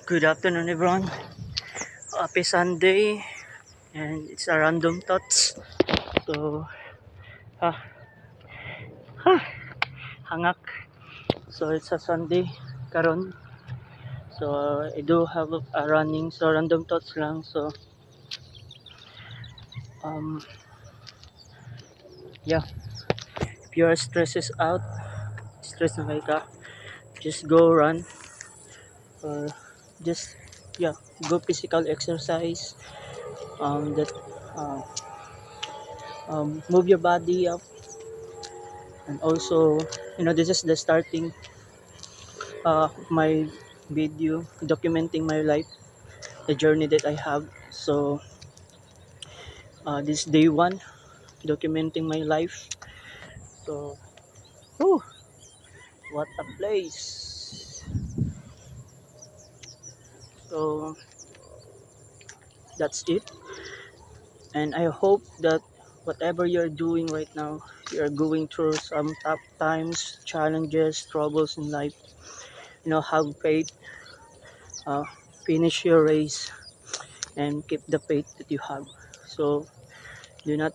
Good afternoon, everyone. Happy Sunday, and it's a random thoughts. So, ah, hangak. So it's a Sunday, karon. So I do have a running, so random thoughts lang. So, um, yeah. If your stress is out, stress na kayo ka, just go run or just go physical exercise. That uh, move your body up, and also this is the starting my video documenting my life, the journey that I have. So this day one, documenting my life. So, whew, what a place. So that's it. And I hope that whatever you're doing right now, you're going through some tough times, challenges, troubles in life. Have faith, uh, finish your race, and keep the faith that you have. So do not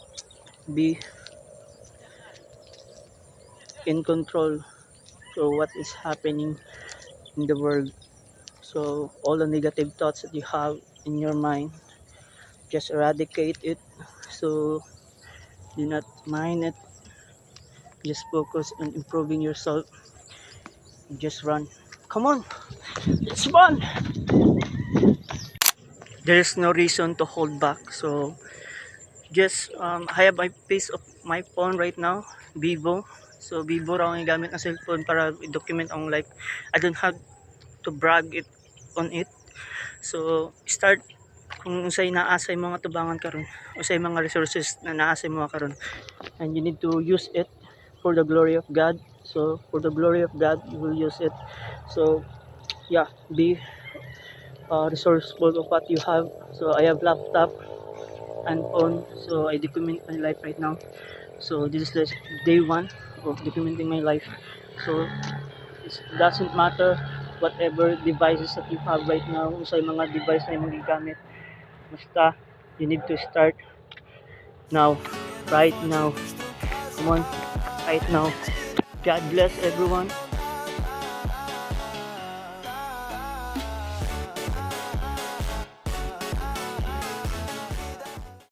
be in control to what is happening in the world. So all the negative thoughts that you have in your mind, just eradicate it. So do not mind it. Just focus on improving yourself. Just run. Come on, let's run. There is no reason to hold back. So just I have my piece of my phone right now, Vivo. So Vivo raw ang gamit ng cellphone para i-document ang life. I don't have to brag it on it. So start kung unsay naasay mga tubangan karon, usay mga resources na naasay mo karon, and you need to use it for the glory of God. So for the glory of God you will use it. So be resourceful of what you have. So I have laptop and phone, so I document my life right now. So this is the day one of documenting my life. So it doesn't matter whatever devices that you have right now, usay mga device na imong gigamit, basta you need to start now, right now. Come on, right now. God bless everyone.